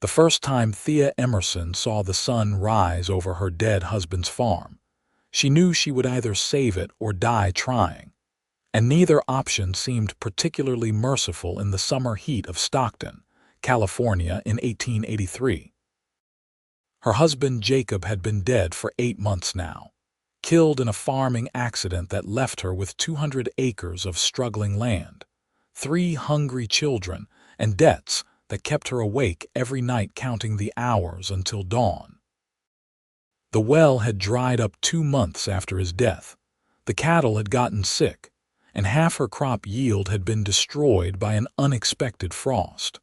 The first time Thea Emerson saw the sun rise over her dead husband's farm, she knew she would either save it or die trying, and neither option seemed particularly merciful in the summer heat of Stockton, California in 1883. Her husband Jacob had been dead for 8 months now, killed in a farming accident that left her with 200 acres of struggling land, 3 hungry children, and debts that kept her awake every night counting the hours until dawn. The well had dried up 2 months after his death, the cattle had gotten sick, and half her crop yield had been destroyed by an unexpected frost.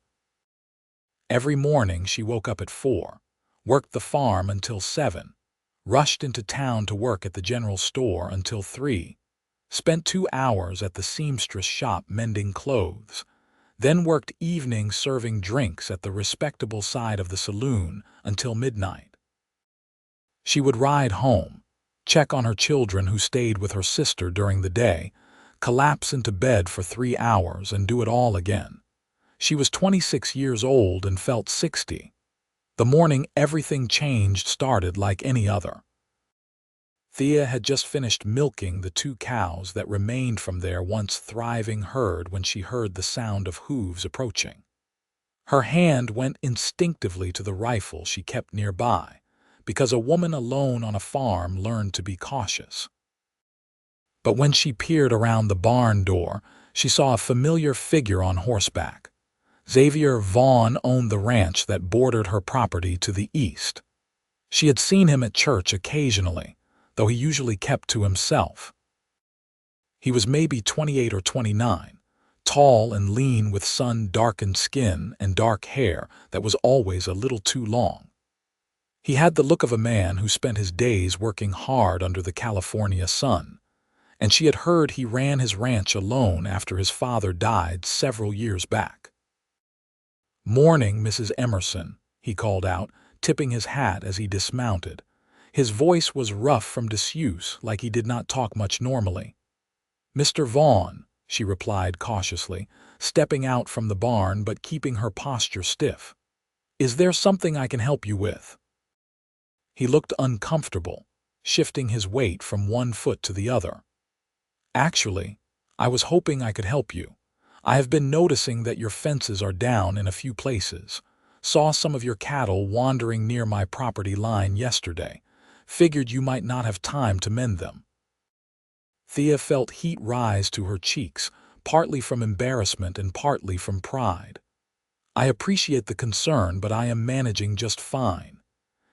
Every morning she woke up at 4, worked the farm until 7, rushed into town to work at the general store until 3, spent 2 hours at the seamstress shop mending clothes, then worked evenings serving drinks at the respectable side of the saloon until midnight. She would ride home, check on her children who stayed with her sister during the day, collapse into bed for 3 hours and do it all again. She was 26 years old and felt 60. The morning everything changed started like any other. Thea had just finished milking the 2 cows that remained from their once thriving herd when she heard the sound of hooves approaching. Her hand went instinctively to the rifle she kept nearby, because a woman alone on a farm learned to be cautious. But when she peered around the barn door, she saw a familiar figure on horseback. Xander Vaughn owned the ranch that bordered her property to the east. She had seen him at church occasionally, though he usually kept to himself. He was maybe 28 or 29, tall and lean with sun-darkened skin and dark hair that was always a little too long. He had the look of a man who spent his days working hard under the California sun, and she had heard he ran his ranch alone after his father died several years back. "Morning, Mrs. Emerson," he called out, tipping his hat as he dismounted. His voice was rough from disuse, like he did not talk much normally. "Mr. Vaughn," she replied cautiously, stepping out from the barn but keeping her posture stiff. "Is there something I can help you with?" He looked uncomfortable, shifting his weight from one foot to the other. "Actually, I was hoping I could help you. I have been noticing that your fences are down in a few places. Saw some of your cattle wandering near my property line yesterday. Figured you might not have time to mend them." Thea felt heat rise to her cheeks, partly from embarrassment and partly from pride. "I appreciate the concern, but I am managing just fine."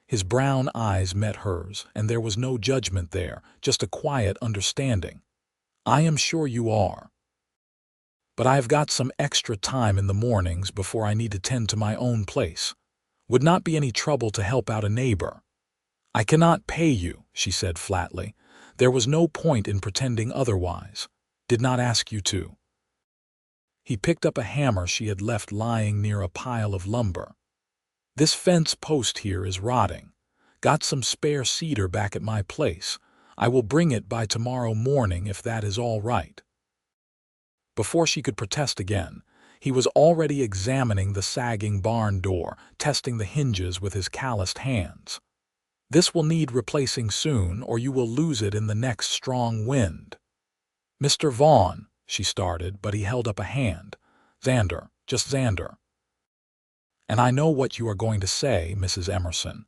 His brown eyes met hers, and there was no judgment there, just a quiet understanding. "I am sure you are. But I have got some extra time in the mornings before I need to tend to my own place. Would not be any trouble to help out a neighbor." "I cannot pay you," she said flatly. There was no point in pretending otherwise. "Did not ask you to." He picked up a hammer she had left lying near a pile of lumber. "This fence post here is rotting. Got some spare cedar back at my place. I will bring it by tomorrow morning if that is all right." Before she could protest again, he was already examining the sagging barn door, testing the hinges with his calloused hands. "This will need replacing soon, or you will lose it in the next strong wind." "Mr. Vaughn," she started, but he held up a hand. "Xander, just Xander." "And I know what you are going to say, Mrs. Emerson.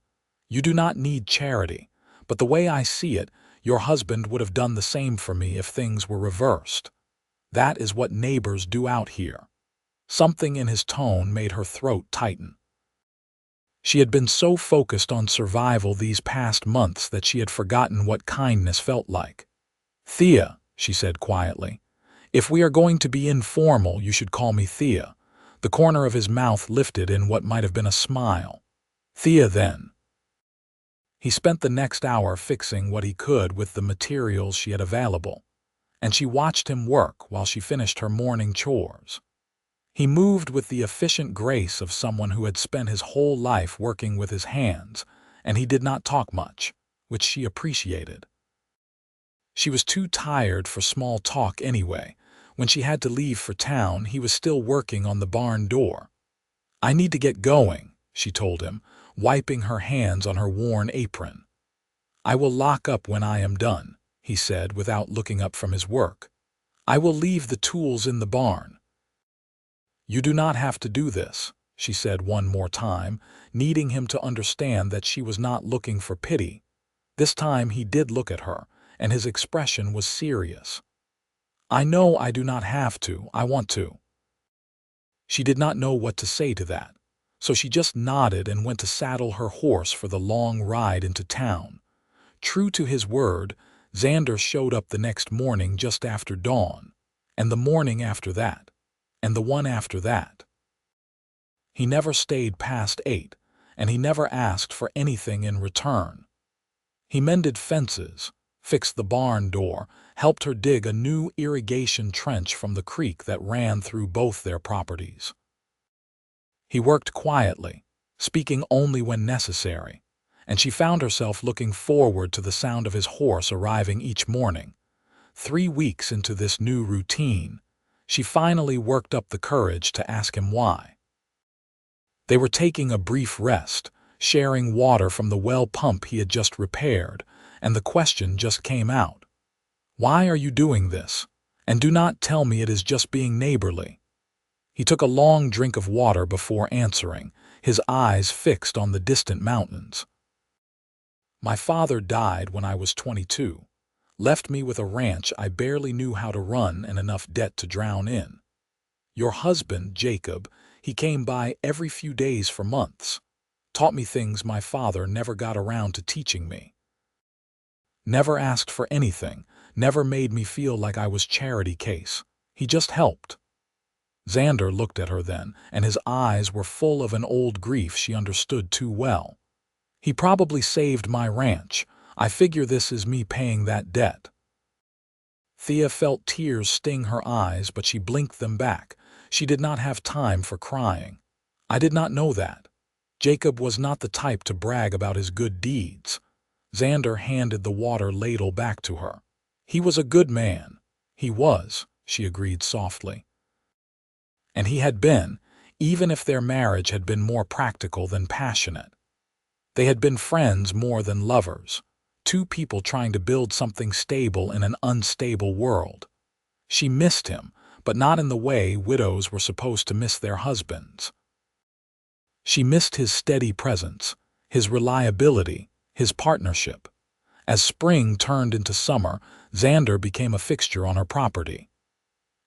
You do not need charity, but the way I see it, your husband would have done the same for me if things were reversed. That is what neighbors do out here." Something in his tone made her throat tighten. She had been so focused on survival these past months that she had forgotten what kindness felt like. "Thea," she said quietly, "if we are going to be informal, you should call me Thea." The corner of his mouth lifted in what might have been a smile. "Thea, then." He spent the next hour fixing what he could with the materials she had available, and she watched him work while she finished her morning chores. He moved with the efficient grace of someone who had spent his whole life working with his hands, and he did not talk much, which she appreciated. She was too tired for small talk anyway. When she had to leave for town, he was still working on the barn door. "I need to get going," she told him, wiping her hands on her worn apron. "I will lock up when I am done," he said without looking up from his work. "I will leave the tools in the barn." "You do not have to do this," she said one more time, needing him to understand that she was not looking for pity. This time he did look at her, and his expression was serious. "I know I do not have to. I want to." She did not know what to say to that, so she just nodded and went to saddle her horse for the long ride into town. True to his word, Xander showed up the next morning just after dawn, and the morning after that, and the one after that. He never stayed past 8, and he never asked for anything in return. He mended fences, fixed the barn door, helped her dig a new irrigation trench from the creek that ran through both their properties. He worked quietly, speaking only when necessary, and she found herself looking forward to the sound of his horse arriving each morning. 3 weeks into this new routine, she finally worked up the courage to ask him why. They were taking a brief rest, sharing water from the well pump he had just repaired, and the question just came out. "Why are you doing this? And do not tell me it is just being neighborly." He took a long drink of water before answering, his eyes fixed on the distant mountains. "My father died when I was 22, left me with a ranch I barely knew how to run and enough debt to drown in. Your husband, Jacob, he came by every few days for months, taught me things my father never got around to teaching me. Never asked for anything, never made me feel like I was charity case. He just helped." Xander looked at her then, and his eyes were full of an old grief she understood too well. "He probably saved my ranch. I figure this is me paying that debt." Thea felt tears sting her eyes, but she blinked them back. She did not have time for crying. "I did not know that." Jacob was not the type to brag about his good deeds. Xander handed the water ladle back to her. "He was a good man." "He was," she agreed softly. And he had been, even if their marriage had been more practical than passionate. They had been friends more than lovers, two people trying to build something stable in an unstable world. She missed him, but not in the way widows were supposed to miss their husbands. She missed his steady presence, his reliability, his partnership. As spring turned into summer, Xander became a fixture on her property.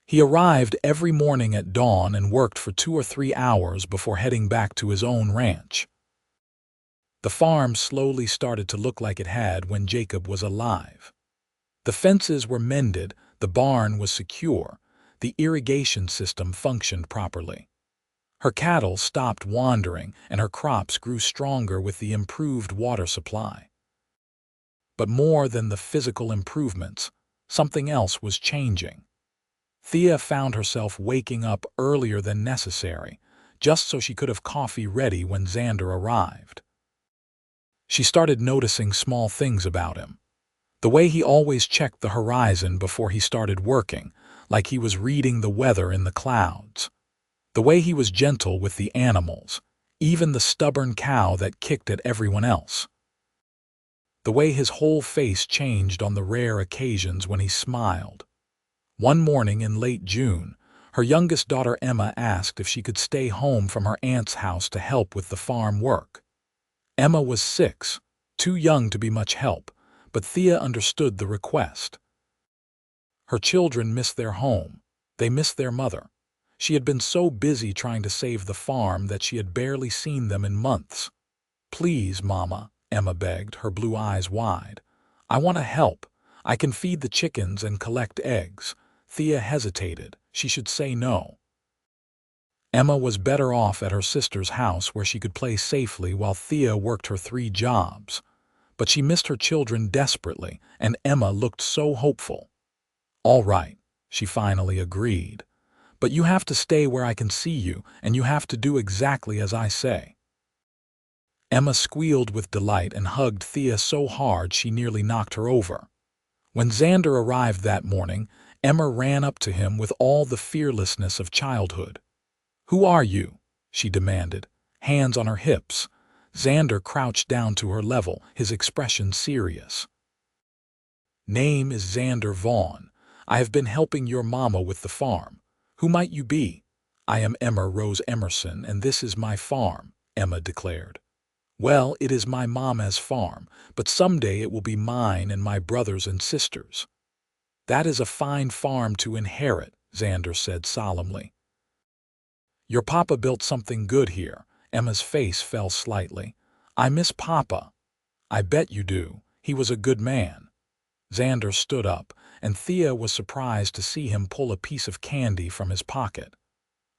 He arrived every morning at dawn and worked for 2 or 3 hours before heading back to his own ranch. The farm slowly started to look like it had when Jacob was alive. The fences were mended, the barn was secure, the irrigation system functioned properly. Her cattle stopped wandering, and her crops grew stronger with the improved water supply. But more than the physical improvements, something else was changing. Thea found herself waking up earlier than necessary, just so she could have coffee ready when Xander arrived. She started noticing small things about him. The way he always checked the horizon before he started working, like he was reading the weather in the clouds. The way he was gentle with the animals, even the stubborn cow that kicked at everyone else. The way his whole face changed on the rare occasions when he smiled. One morning in late June, her youngest daughter Emma asked if she could stay home from her aunt's house to help with the farm work. Emma was 6, too young to be much help, but Thea understood the request. Her children missed their home. They missed their mother. She had been so busy trying to save the farm that she had barely seen them in months. "Please, Mama," Emma begged, her blue eyes wide. "I want to help. I can feed the chickens and collect eggs." Thea hesitated. She should say no. Emma was better off at her sister's house where she could play safely while Thea worked her 3 jobs. But she missed her children desperately, and Emma looked so hopeful. "All right," she finally agreed. "But you have to stay where I can see you, and you have to do exactly as I say." Emma squealed with delight and hugged Thea so hard she nearly knocked her over. When Xander arrived that morning, Emma ran up to him with all the fearlessness of childhood. "Who are you?" she demanded, hands on her hips. Xander crouched down to her level, his expression serious. "Name is Xander Vaughn. I have been helping your mama with the farm. Who might you be?" "I am Emma Rose Emerson, and this is my farm," Emma declared. "Well, it is my mama's farm, but someday it will be mine and my brothers and sisters." "That is a fine farm to inherit," Xander said solemnly. "Your papa built something good here." Emma's face fell slightly. "I miss Papa." "I bet you do. He was a good man." Xander stood up, and Thea was surprised to see him pull a piece of candy from his pocket.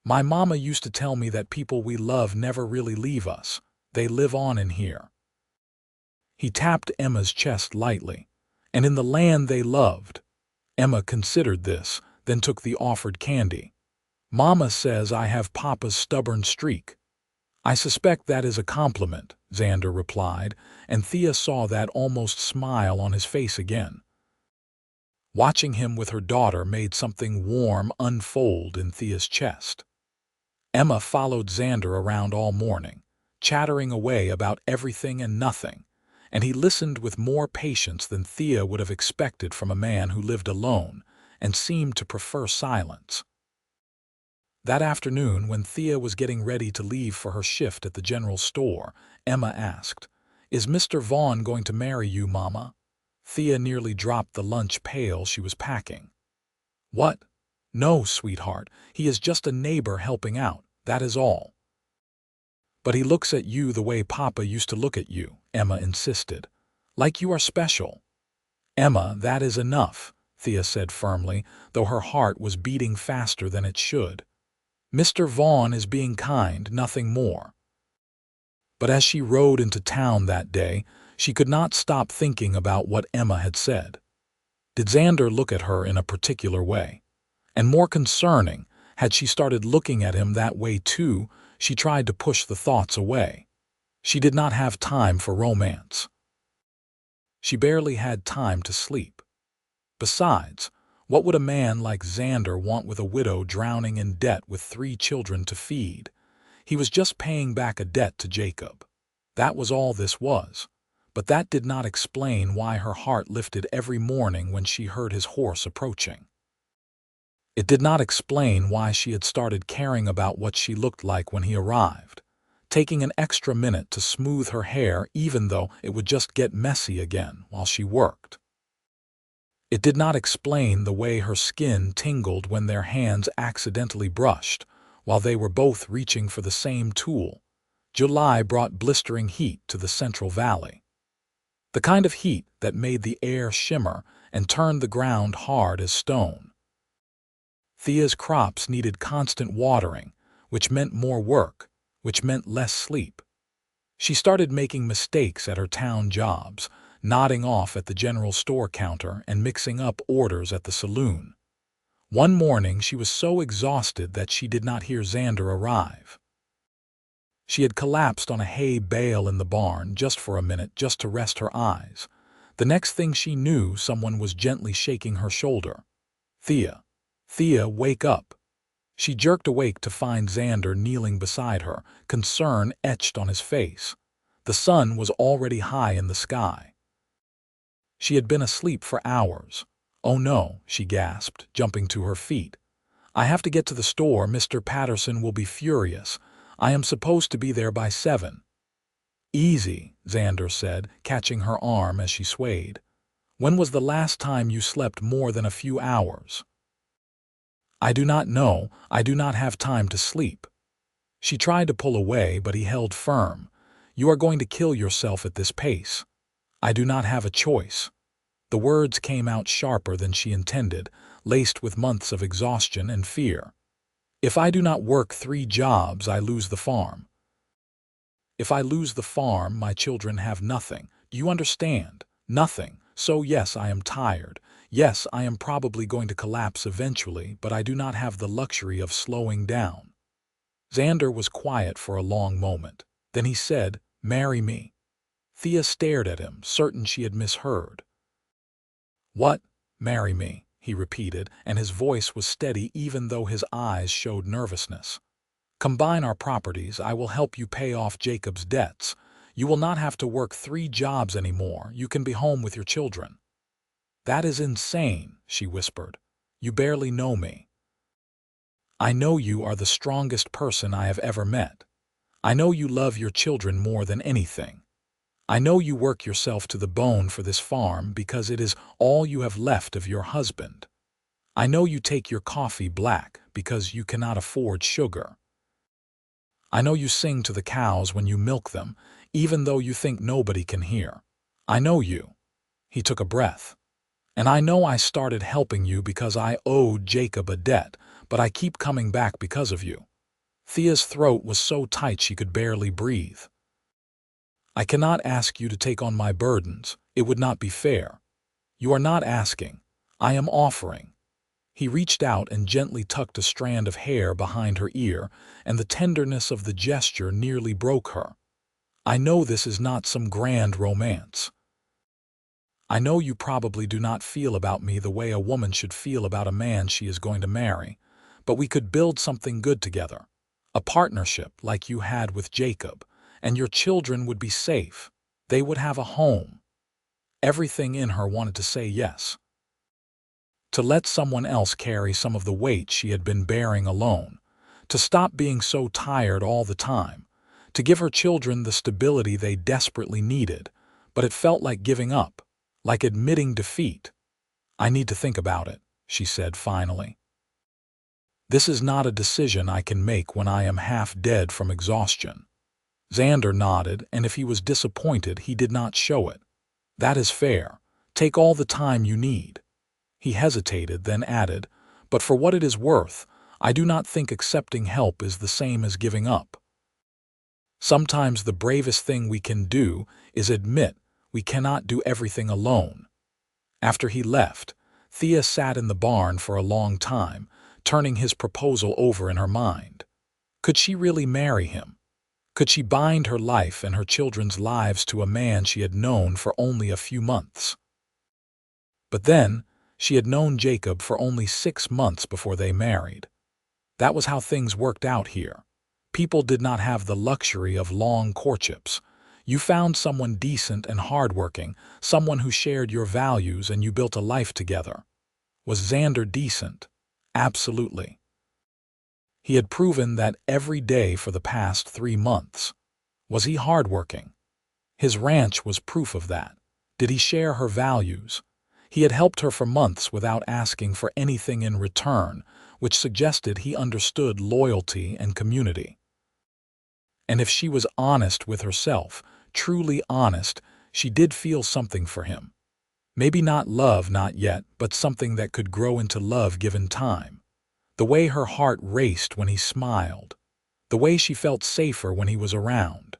"My mama used to tell me that people we love never really leave us. They live on in here." He tapped Emma's chest lightly. "And in the land they loved." Emma considered this, then took the offered candy. "Mama says I have Papa's stubborn streak." "I suspect that is a compliment," Xander replied, and Thea saw that almost smile on his face again. Watching him with her daughter made something warm unfold in Thea's chest. Emma followed Xander around all morning, chattering away about everything and nothing, and he listened with more patience than Thea would have expected from a man who lived alone and seemed to prefer silence. That afternoon, when Thea was getting ready to leave for her shift at the general store, Emma asked, "Is Mr. Vaughn going to marry you, Mama?" Thea nearly dropped the lunch pail she was packing. "What? No, sweetheart. He is just a neighbor helping out, that is all." "But he looks at you the way Papa used to look at you," Emma insisted. "Like you are special." "Emma, that is enough," Thea said firmly, though her heart was beating faster than it should. "Mr. Vaughn is being kind, nothing more." But as she rode into town that day, she could not stop thinking about what Emma had said. Did Xander look at her in a particular way? And more concerning, had she started looking at him that way too? She tried to push the thoughts away. She did not have time for romance. She barely had time to sleep. Besides, what would a man like Xander want with a widow drowning in debt with 3 children to feed? He was just paying back a debt to Jacob. That was all this was. But that did not explain why her heart lifted every morning when she heard his horse approaching. It did not explain why she had started caring about what she looked like when he arrived, taking an extra minute to smooth her hair even though it would just get messy again while she worked. It did not explain the way her skin tingled when their hands accidentally brushed, while they were both reaching for the same tool. July brought blistering heat to the Central Valley. The kind of heat that made the air shimmer and turned the ground hard as stone. Thea's crops needed constant watering, which meant more work, which meant less sleep. She started making mistakes at her town jobs, nodding off at the general store counter and mixing up orders at the saloon. One morning she was so exhausted that she did not hear Xander arrive. She had collapsed on a hay bale in the barn just for a minute, just to rest her eyes. The next thing she knew, someone was gently shaking her shoulder. "Thea, Thea, wake up." She jerked awake to find Xander kneeling beside her, concern etched on his face. The sun was already high in the sky. She had been asleep for hours. "Oh no," she gasped, jumping to her feet. "I have to get to the store. Mr. Patterson will be furious. I am supposed to be there by 7. "Easy," Xander said, catching her arm as she swayed. "When was the last time you slept more than a few hours?" "I do not know. I do not have time to sleep." She tried to pull away, but he held firm. "You are going to kill yourself at this pace." "I do not have a choice." The words came out sharper than she intended, laced with months of exhaustion and fear. "If I do not work 3 jobs, I lose the farm. If I lose the farm, my children have nothing. Do you understand? Nothing. So yes, I am tired. Yes, I am probably going to collapse eventually, but I do not have the luxury of slowing down." Xander was quiet for a long moment. Then he said, "Marry me." Thea stared at him, certain she had misheard. "What? Marry me?" he repeated, and his voice was steady even though his eyes showed nervousness. Combine our properties, I will help you pay off Jacob's debts. You will not have to work 3 jobs anymore. You can be home with your children." "That is insane," she whispered. "You barely know me. I know you are the strongest person I have ever met. I know you love your children more than anything. I know you work yourself to the bone for this farm because it is all you have left of your husband. I know you take your coffee black because you cannot afford sugar. I know you sing to the cows when you milk them, even though you think nobody can hear. I know you." He took a breath. "And I know I started helping you because I owed Jacob a debt, but I keep coming back because of you." Thea's throat was so tight she could barely breathe. "I cannot ask you to take on my burdens. It would not be fair." "You are not asking. I am offering." He reached out and gently tucked a strand of hair behind her ear, and the tenderness of the gesture nearly broke her. "I know this is not some grand romance. I know you probably do not feel about me the way a woman should feel about a man she is going to marry, but we could build something good together. A partnership like you had with Jacob, and your children would be safe. They would have a home." Everything in her wanted to say yes. To let someone else carry some of the weight she had been bearing alone, to stop being so tired all the time, to give her children the stability they desperately needed, but it felt like giving up, like admitting defeat. "I need to think about it," she said finally. "This is not a decision I can make when I am half dead from exhaustion." Xander nodded, and if he was disappointed, he did not show it. "That is fair. Take all the time you need." He hesitated, then added, "But for what it is worth, I do not think accepting help is the same as giving up. Sometimes the bravest thing we can do is admit we cannot do everything alone." After he left, Thea sat in the barn for a long time, turning his proposal over in her mind. Could she really marry him? Could she bind her life and her children's lives to a man she had known for only a few months? But then, she had known Jacob for only 6 months before they married. That was how things worked out here. People did not have the luxury of long courtships. You found someone decent and hardworking, someone who shared your values, and you built a life together. Was Xander decent? Absolutely. He had proven that every day for the past 3 months. Was he hardworking? His ranch was proof of that. Did he share her values? He had helped her for months without asking for anything in return, which suggested he understood loyalty and community. And if she was honest with herself, truly honest, she did feel something for him. Maybe not love, not yet, but something that could grow into love given time. The way her heart raced when he smiled. The way she felt safer when he was around.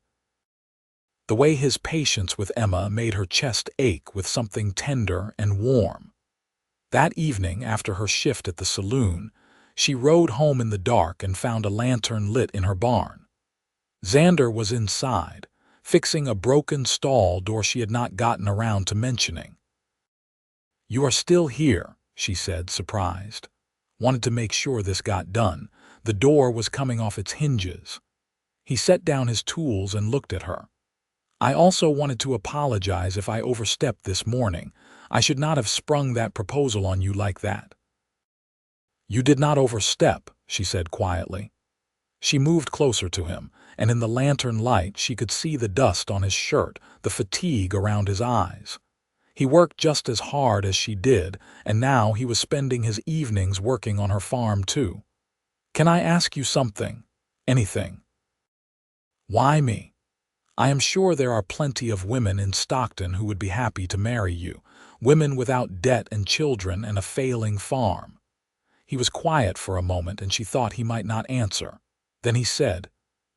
The way his patience with Emma made her chest ache with something tender and warm. That evening, after her shift at the saloon, she rode home in the dark and found a lantern lit in her barn. Xander was inside, fixing a broken stall door she had not gotten around to mentioning. "You are still here," she said, surprised. "Wanted to make sure this got done." The door was coming off its hinges. He set down his tools and looked at her. "I also wanted to apologize if I overstepped this morning. I should not have sprung that proposal on you like that." "You did not overstep," she said quietly. She moved closer to him, and in the lantern light she could see the dust on his shirt, the fatigue around his eyes. He worked just as hard as she did, and now he was spending his evenings working on her farm too. "Can I ask you something? Anything?" "Why me? I am sure there are plenty of women in Stockton who would be happy to marry you, women without debt and children and a failing farm." He was quiet for a moment, and she thought he might not answer. Then he said,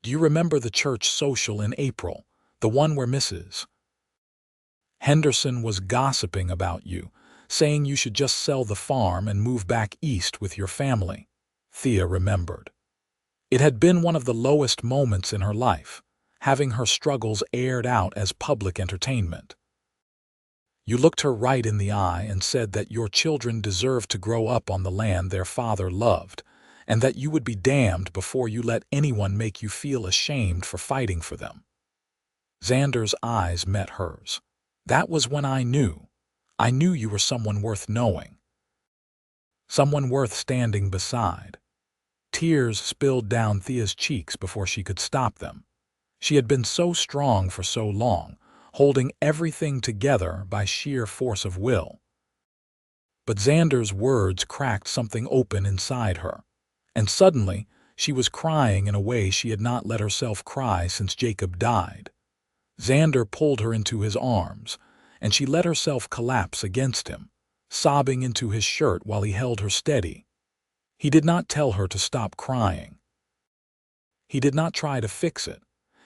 "Do you remember the church social in April, the one where Mrs. Henderson was gossiping about you, saying you should just sell the farm and move back east with your family?" Thea remembered. It had been one of the lowest moments in her life, having her struggles aired out as public entertainment. "You looked her right in the eye and said that your children deserved to grow up on the land their father loved, and that you would be damned before you let anyone make you feel ashamed for fighting for them. Xander's eyes met hers. That was when I knew. I knew you were someone worth knowing. Someone worth standing beside. Tears spilled down Thea's cheeks before she could stop them. She had been so strong for so long, holding everything together by sheer force of will. But Xander's words cracked something open inside her, and suddenly she was crying in a way she had not let herself cry since Jacob died. Xander pulled her into his arms, and she let herself collapse against him, sobbing into his shirt while he held her steady. He did not tell her to stop crying. He did not try to fix it.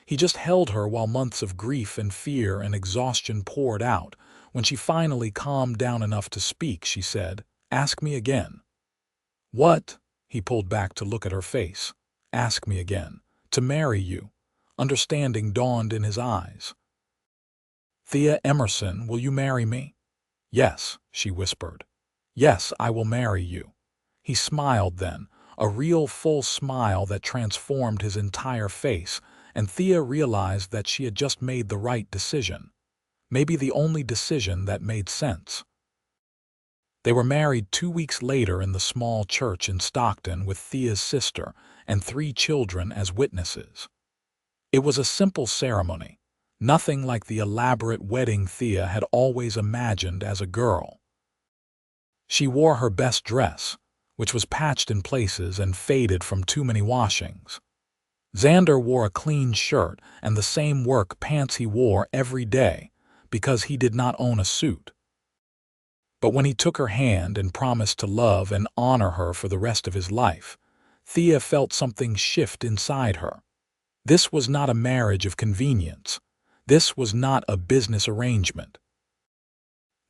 He just held her while months of grief and fear and exhaustion poured out. When she finally calmed down enough to speak, she said, "Ask me again." "What?" He pulled back to look at her face. "Ask me again. To marry you." Understanding dawned in his eyes. "Thea Emerson, will you marry me?" "Yes," she whispered. "Yes, I will marry you." He smiled then, a real full smile that transformed his entire face, and Thea realized that she had just made the right decision. Maybe the only decision that made sense. They were married 2 weeks later in the small church in Stockton with Thea's sister and 3 children as witnesses. It was a simple ceremony, nothing like the elaborate wedding Thea had always imagined as a girl. She wore her best dress, which was patched in places and faded from too many washings. Xander wore a clean shirt and the same work pants he wore every day, because he did not own a suit. But when he took her hand and promised to love and honor her for the rest of his life, Thea felt something shift inside her. This was not a marriage of convenience. This was not a business arrangement.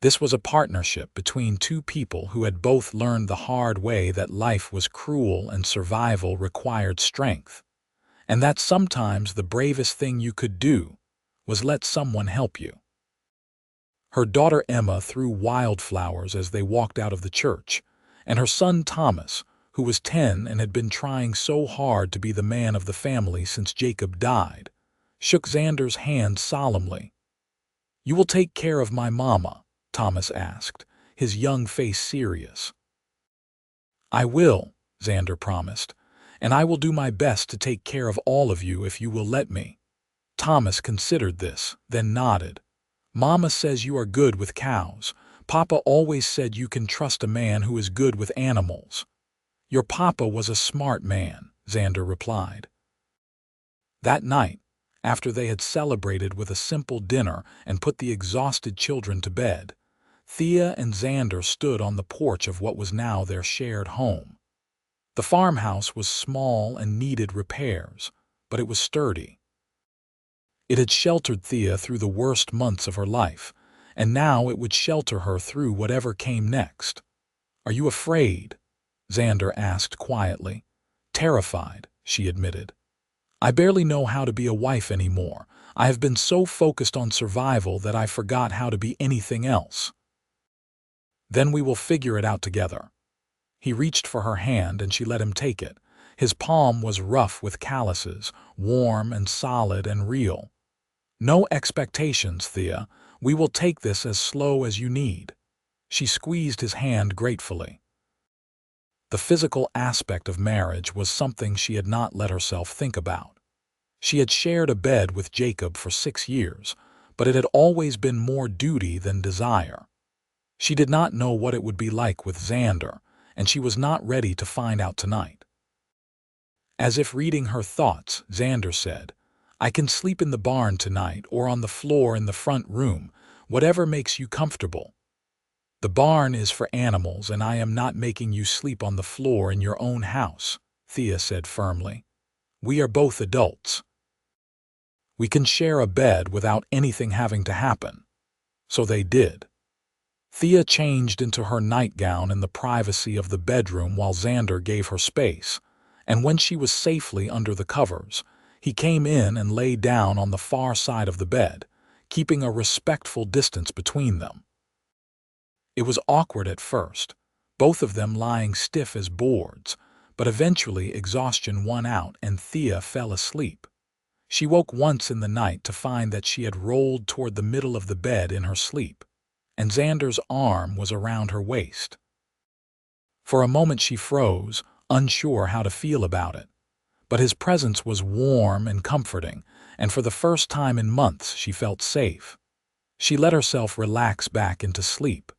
This was a partnership between 2 people who had both learned the hard way that life was cruel and survival required strength, and that sometimes the bravest thing you could do was let someone help you. Her daughter Emma threw wildflowers as they walked out of the church, and her son Thomas, who was 10 and had been trying so hard to be the man of the family since Jacob died, shook Xander's hand solemnly. "You will take care of my mama?" Thomas asked, his young face serious. "I will," Xander promised, "and I will do my best to take care of all of you if you will let me." Thomas considered this, then nodded. "Mama says you are good with cows. Papa always said you can trust a man who is good with animals." "Your papa was a smart man," Xander replied. That night, after they had celebrated with a simple dinner and put the exhausted children to bed, Thea and Xander stood on the porch of what was now their shared home. The farmhouse was small and needed repairs, but it was sturdy. It had sheltered Thea through the worst months of her life, and now it would shelter her through whatever came next. "Are you afraid?" Xander asked quietly. "Terrified," she admitted. "I barely know how to be a wife anymore. I have been so focused on survival that I forgot how to be anything else." "Then we will figure it out together." He reached for her hand and she let him take it. His palm was rough with calluses, warm and solid and real. "No expectations, Thea. We will take this as slow as you need." She squeezed his hand gratefully. The physical aspect of marriage was something she had not let herself think about. She had shared a bed with Jacob for 6 years, but it had always been more duty than desire. She did not know what it would be like with Xander, and she was not ready to find out tonight. As if reading her thoughts, Xander said, "I can sleep in the barn tonight or on the floor in the front room, whatever makes you comfortable." "The barn is for animals, and I am not making you sleep on the floor in your own house," Thea said firmly. "We are both adults. We can share a bed without anything having to happen." So they did. Thea changed into her nightgown in the privacy of the bedroom while Xander gave her space, and when she was safely under the covers, he came in and lay down on the far side of the bed, keeping a respectful distance between them. It was awkward at first, both of them lying stiff as boards, but eventually exhaustion won out and Thea fell asleep. She woke once in the night to find that she had rolled toward the middle of the bed in her sleep, and Xander's arm was around her waist. For a moment she froze, unsure how to feel about it. But his presence was warm and comforting, and for the first time in months she felt safe. She let herself relax back into sleep.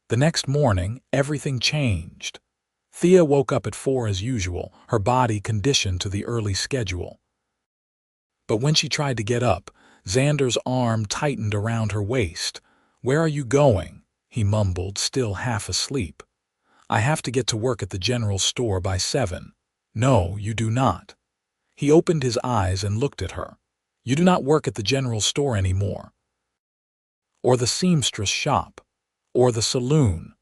The next morning, everything changed. Thea woke up at 4 as usual, her body conditioned to the early schedule. But when she tried to get up, Xander's arm tightened around her waist. "Where are you going?" he mumbled, still half asleep. "I have to get to work at the general store by 7. "No, you do not." He opened his eyes and looked at her. "You do not work at the general store anymore. Or the seamstress shop. Or the saloon."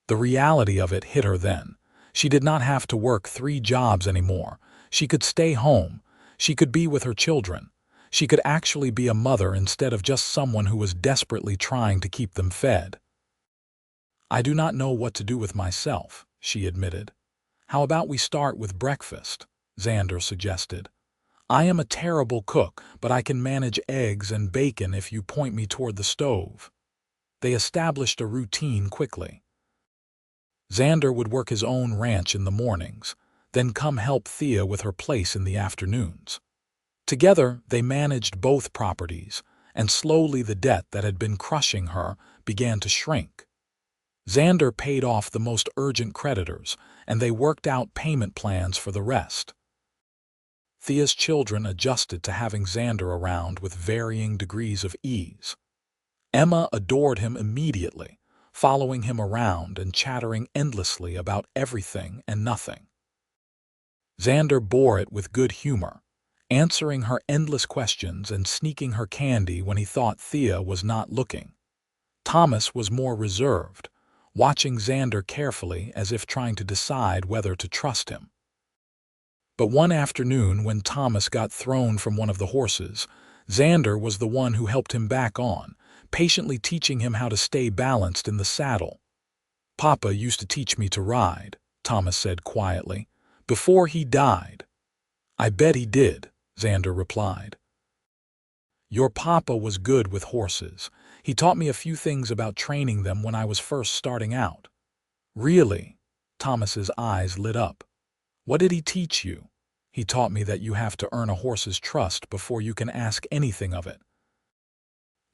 The reality of it hit her then. She did not have to work 3 jobs anymore. She could stay home. She could be with her children. She could actually be a mother instead of just someone who was desperately trying to keep them fed. "I do not know what to do with myself," she admitted. "How about we start with breakfast?" Xander suggested. "I am a terrible cook, but I can manage eggs and bacon if you point me toward the stove." They established a routine quickly. Xander would work his own ranch in the mornings, then come help Thea with her place in the afternoons. Together, they managed both properties, and slowly the debt that had been crushing her began to shrink. Xander paid off the most urgent creditors, and they worked out payment plans for the rest. Thea's children adjusted to having Xander around with varying degrees of ease. Emma adored him immediately, following him around and chattering endlessly about everything and nothing. Xander bore it with good humor, answering her endless questions and sneaking her candy when he thought Thea was not looking. Thomas was more reserved, watching Xander carefully as if trying to decide whether to trust him. But one afternoon when Thomas got thrown from one of the horses, Xander was the one who helped him back on, patiently teaching him how to stay balanced in the saddle. "Papa used to teach me to ride," Thomas said quietly, "before he died." "I bet he did," Xander replied. "Your papa was good with horses. He taught me a few things about training them when I was first starting out." "Really?" Thomas's eyes lit up. "What did he teach you?" "He taught me that you have to earn a horse's trust before you can ask anything of it.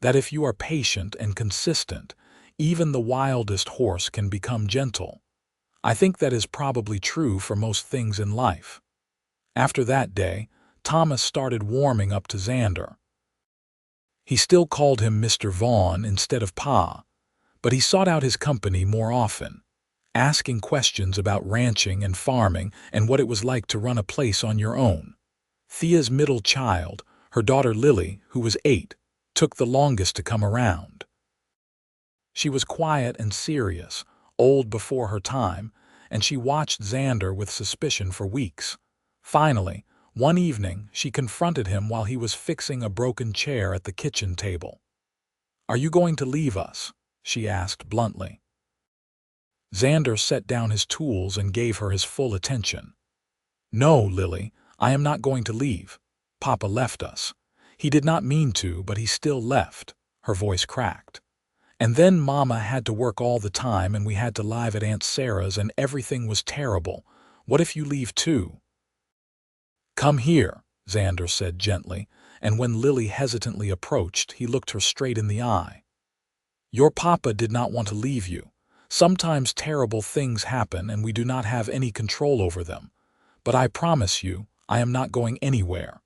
That if you are patient and consistent, even the wildest horse can become gentle. I think that is probably true for most things in life." After that day, Thomas started warming up to Xander. He still called him Mr. Vaughn instead of Pa, but he sought out his company more often, asking questions about ranching and farming and what it was like to run a place on your own. Thea's middle child, her daughter Lily, who was 8, took the longest to come around. She was quiet and serious, old before her time, and she watched Xander with suspicion for weeks. Finally, one evening, she confronted him while he was fixing a broken chair at the kitchen table. "Are you going to leave us?" she asked bluntly. Xander set down his tools and gave her his full attention. "No, Lily, I am not going to leave. Papa left us. He did not mean to, but he still left." Her voice cracked. "And then Mama had to work all the time and we had to live at Aunt Sarah's and everything was terrible. What if you leave too?" "Come here," Xander said gently, and when Lily hesitantly approached, he looked her straight in the eye. "Your papa did not want to leave you. Sometimes terrible things happen and we do not have any control over them. But I promise you, I am not going anywhere.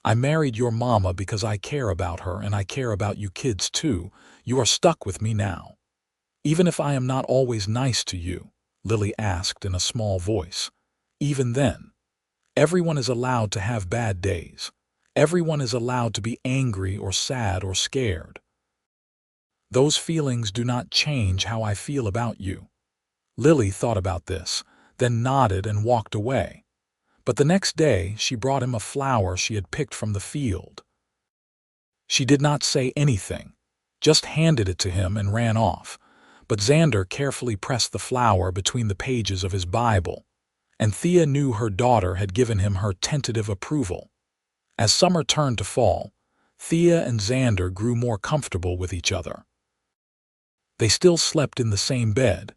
I married your mama because I care about her and I care about you kids too. You are stuck with me now." "Even if I am not always nice to you?" Lily asked in a small voice. "Even then. Everyone is allowed to have bad days. Everyone is allowed to be angry or sad or scared. Those feelings do not change how I feel about you." Lily thought about this, then nodded and walked away. But the next day, she brought him a flower she had picked from the field. She did not say anything, just handed it to him and ran off. But Xander carefully pressed the flower between the pages of his Bible. and Thea knew her daughter had given him her tentative approval. As summer turned to fall, Thea and Xander grew more comfortable with each other. They still slept in the same bed,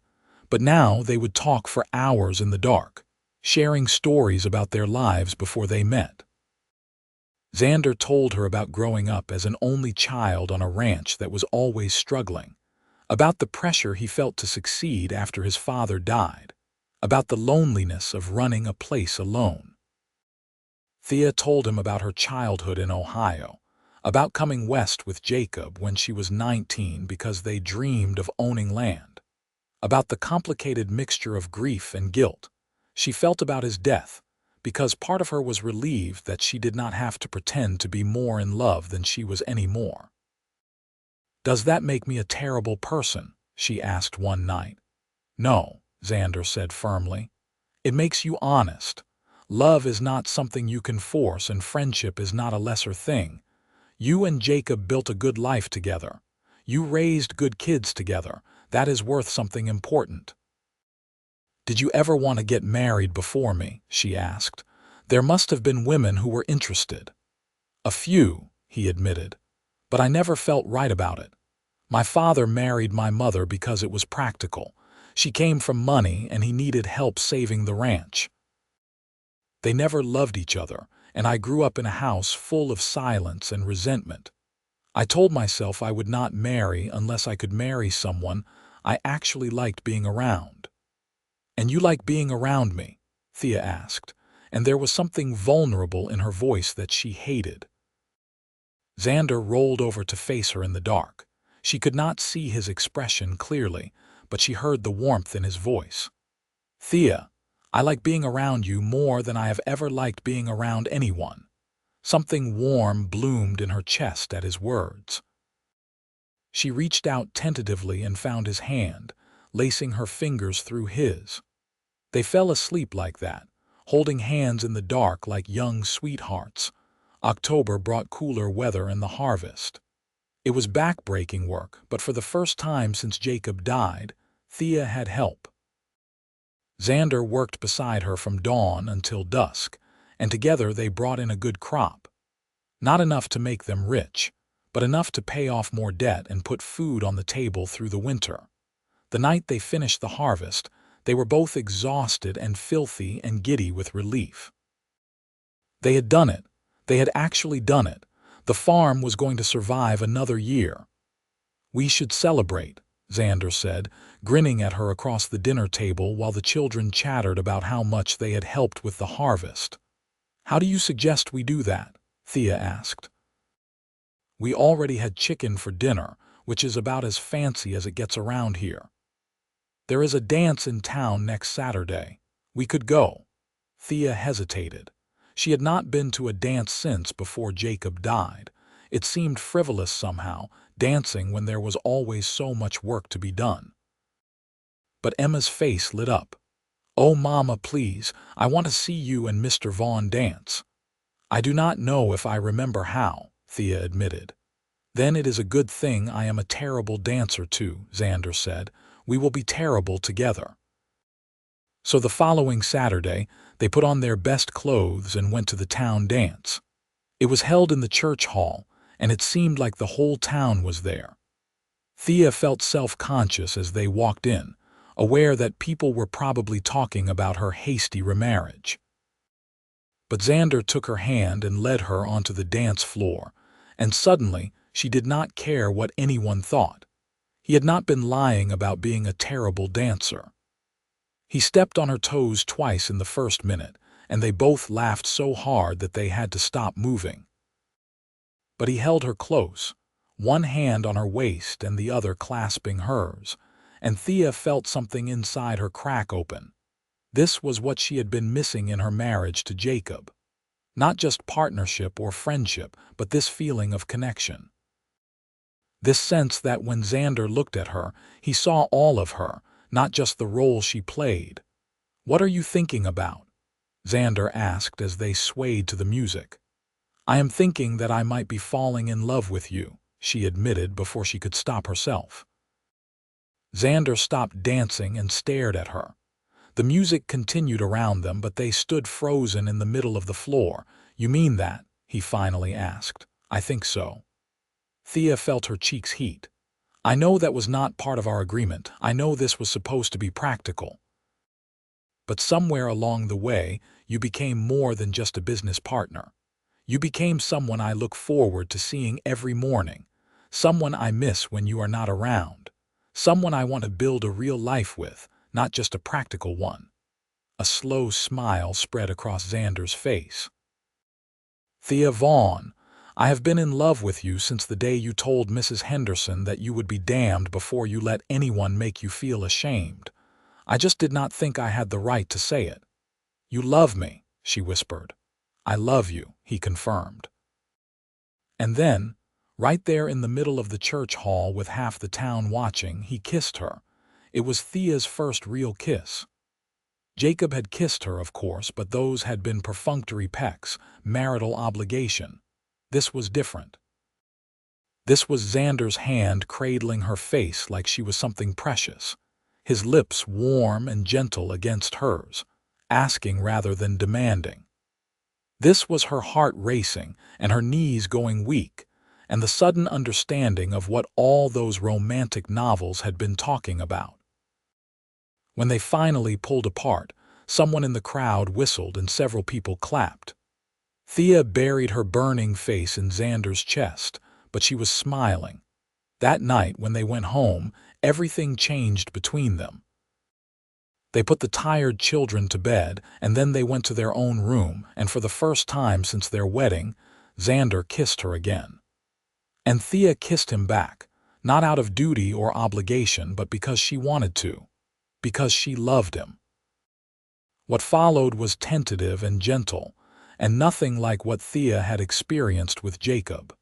but now they would talk for hours in the dark, sharing stories about their lives before they met. Xander told her about growing up as an only child on a ranch that was always struggling, about the pressure he felt to succeed after his father died, about the loneliness of running a place alone. Thea told him about her childhood in Ohio, about coming west with Jacob when she was 19 because they dreamed of owning land, about the complicated mixture of grief and guilt she felt about his death, because part of her was relieved that she did not have to pretend to be more in love than she was anymore. "Does that make me a terrible person?" she asked one night. "No," Xander said firmly. "It makes you honest. Love is not something you can force, and friendship is not a lesser thing. You and Jacob built a good life together. You raised good kids together. That is worth something important." "Did you ever want to get married before me?" she asked. "There must have been women who were interested." "A few," he admitted, "but I never felt right about it. My father married my mother because it was practical. She came from money and he needed help saving the ranch. They never loved each other, and I grew up in a house full of silence and resentment. I told myself I would not marry unless I could marry someone I actually liked being around." "And you like being around me?" Thea asked, and there was something vulnerable in her voice that she hated. Xander rolled over to face her in the dark. She could not see his expression clearly, but she heard the warmth in his voice. "Thea, I like being around you more than I have ever liked being around anyone." Something warm bloomed in her chest at his words. She reached out tentatively and found his hand, lacing her fingers through his. They fell asleep like that, holding hands in the dark like young sweethearts. October brought cooler weather and the harvest. It was back-breaking work, but for the first time since Jacob died, Thea had help. Xander worked beside her from dawn until dusk, and together they brought in a good crop. Not enough to make them rich, but enough to pay off more debt and put food on the table through the winter. The night they finished the harvest, they were both exhausted and filthy and giddy with relief. They had done it. They had actually done it. The farm was going to survive another year. "We should celebrate," Xander said, grinning at her across the dinner table while the children chattered about how much they had helped with the harvest. "How do you suggest we do that?" Thea asked. "We already had chicken for dinner, which is about as fancy as it gets around here. There is a dance in town next Saturday. We could go." Thea hesitated. She had not been to a dance since before Jacob died. It seemed frivolous somehow, dancing when there was always so much work to be done. But Emma's face lit up. "Oh, Mama, please, I want to see you and Mr. Vaughn dance." "I do not know if I remember how," Thea admitted. "Then it is a good thing I am a terrible dancer too," Xander said. "We will be terrible together." So the following Saturday, they put on their best clothes and went to the town dance. It was held in the church hall, and it seemed like the whole town was there. Thea felt self-conscious as they walked in, aware that people were probably talking about her hasty remarriage. But Xander took her hand and led her onto the dance floor, and suddenly she did not care what anyone thought. He had not been lying about being a terrible dancer. He stepped on her toes twice in the first minute, and they both laughed so hard that they had to stop moving. But he held her close, one hand on her waist and the other clasping hers, and Thea felt something inside her crack open. This was what she had been missing in her marriage to Jacob. Not just partnership or friendship, but this feeling of connection. This sense that when Xander looked at her, he saw all of her, not just the role she played. "What are you thinking about?" Xander asked as they swayed to the music. "I am thinking that I might be falling in love with you," she admitted before she could stop herself. Xander stopped dancing and stared at her. The music continued around them, but they stood frozen in the middle of the floor. "You mean that?" he finally asked. "I think so." Thea felt her cheeks heat. "I know that was not part of our agreement. I know this was supposed to be practical. But somewhere along the way, you became more than just a business partner. You became someone I look forward to seeing every morning, someone I miss when you are not around, someone I want to build a real life with, not just a practical one." A slow smile spread across Xander's face. "Thea Vaughn, I have been in love with you since the day you told Mrs. Henderson that you would be damned before you let anyone make you feel ashamed. I just did not think I had the right to say it." "You love me," she whispered. "I love you," he confirmed. And then, right there in the middle of the church hall with half the town watching, he kissed her. It was Thea's first real kiss. Jacob had kissed her, of course, but those had been perfunctory pecks, marital obligation. This was different. This was Xander's hand cradling her face like she was something precious, his lips warm and gentle against hers, asking rather than demanding. This was her heart racing and her knees going weak, and the sudden understanding of what all those romantic novels had been talking about. When they finally pulled apart, someone in the crowd whistled and several people clapped. Thea buried her burning face in Xander's chest, but she was smiling. That night, when they went home, everything changed between them. They put the tired children to bed, and then they went to their own room, and for the first time since their wedding, Xander kissed her again. And Thea kissed him back, not out of duty or obligation, but because she wanted to, because she loved him. What followed was tentative and gentle, and nothing like what Thea had experienced with Jacob.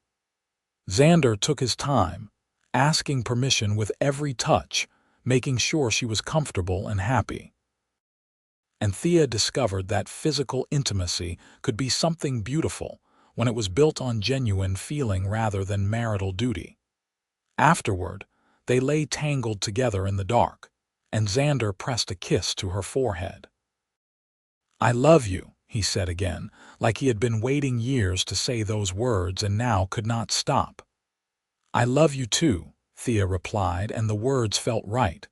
Xander took his time, asking permission with every touch, making sure she was comfortable and happy. And Thea discovered that physical intimacy could be something beautiful when it was built on genuine feeling rather than marital duty. Afterward, they lay tangled together in the dark, and Xander pressed a kiss to her forehead. "I love you," he said again, like he had been waiting years to say those words and now could not stop. "I love you too," Thea replied, and the words felt right.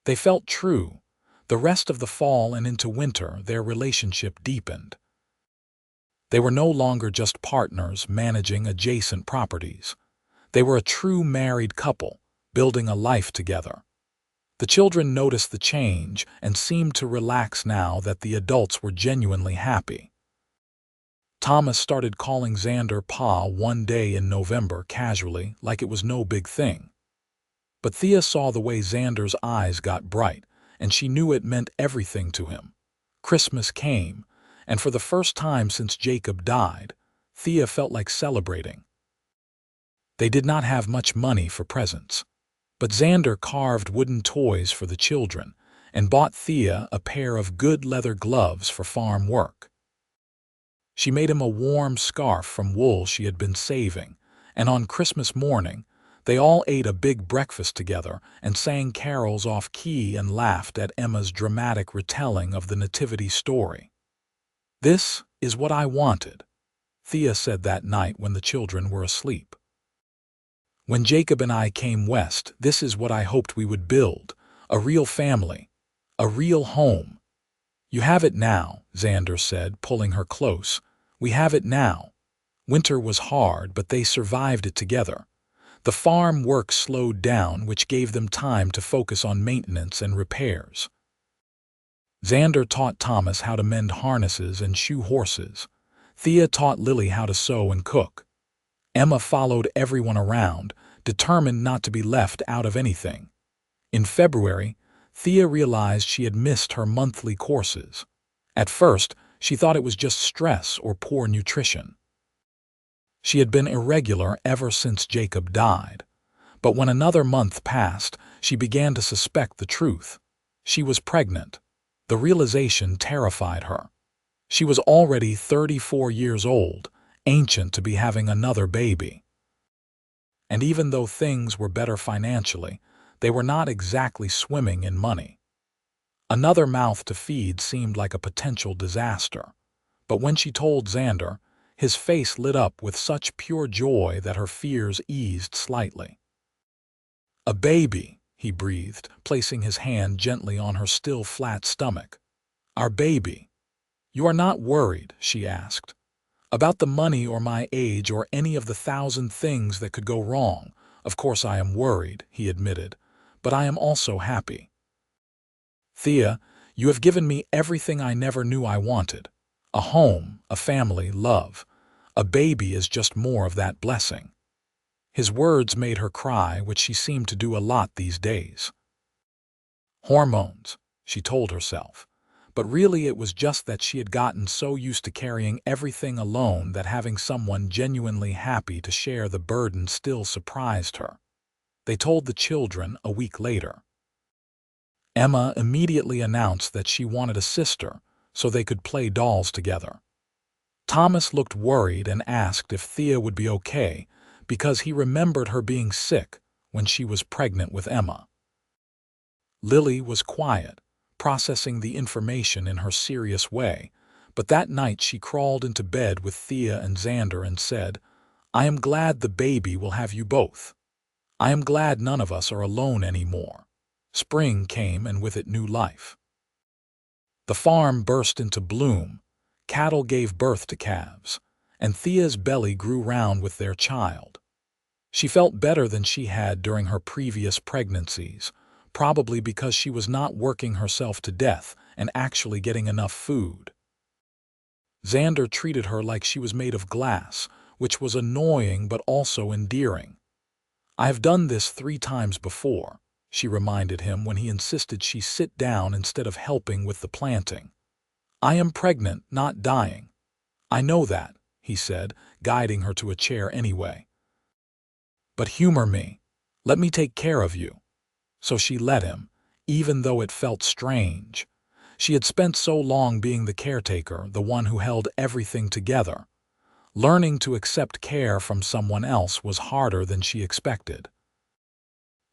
They felt true. The rest of the fall and into winter, their relationship deepened. They were no longer just partners managing adjacent properties. They were a true married couple, building a life together. The children noticed the change and seemed to relax now that the adults were genuinely happy. Thomas started calling Xander Pa one day in November casually, like it was no big thing. But Thea saw the way Xander's eyes got bright, and she knew it meant everything to him. Christmas came, and for the first time since Jacob died, Thea felt like celebrating. They did not have much money for presents, but Xander carved wooden toys for the children and bought Thea a pair of good leather gloves for farm work. She made him a warm scarf from wool she had been saving, and on Christmas morning, they all ate a big breakfast together and sang carols off key and laughed at Emma's dramatic retelling of the nativity story. "This is what I wanted," Thea said that night when the children were asleep. "When Jacob and I came west, this is what I hoped we would build, a real family, a real home. You have it now," Xander said, pulling her close. "We have it now." Winter was hard, but they survived it together. The farm work slowed down, which gave them time to focus on maintenance and repairs. Xander taught Thomas how to mend harnesses and shoe horses. Thea taught Lily how to sew and cook. Emma followed everyone around, determined not to be left out of anything. In February, Thea realized she had missed her monthly courses. At first, she thought it was just stress or poor nutrition. She had been irregular ever since Jacob died. But when another month passed, she began to suspect the truth. She was pregnant. The realization terrified her. She was already 34 years old, ancient to be having another baby. And even though things were better financially, they were not exactly swimming in money. Another mouth to feed seemed like a potential disaster. But when she told Xander, his face lit up with such pure joy that her fears eased slightly. "A baby," he breathed, placing his hand gently on her still flat stomach. "Our baby." "You are not worried," she asked, "about the money or my age or any of the thousand things that could go wrong." "Of course I am worried," he admitted, "but I am also happy. Thea, you have given me everything I never knew I wanted. A home, a family, love. A baby is just more of that blessing." His words made her cry, which she seemed to do a lot these days. Hormones, she told herself. But really it was just that she had gotten so used to carrying everything alone that having someone genuinely happy to share the burden still surprised her. They told the children a week later. Emma immediately announced that she wanted a sister so they could play dolls together. Thomas looked worried and asked if Thea would be okay because he remembered her being sick when she was pregnant with Emma. Lily was quiet, processing the information in her serious way, but that night she crawled into bed with Thea and Xander and said, "I am glad the baby will have you both. I am glad none of us are alone anymore." Spring came and with it new life. The farm burst into bloom, cattle gave birth to calves, and Thea's belly grew round with their child. She felt better than she had during her previous pregnancies, probably because she was not working herself to death and actually getting enough food. Xander treated her like she was made of glass, which was annoying but also endearing. "I have done this 3 times before," she reminded him when he insisted she sit down instead of helping with the planting. "I am pregnant, not dying." "I know that," he said, guiding her to a chair anyway. "But humor me. Let me take care of you." So she let him, even though it felt strange. She had spent so long being the caretaker, the one who held everything together. Learning to accept care from someone else was harder than she expected.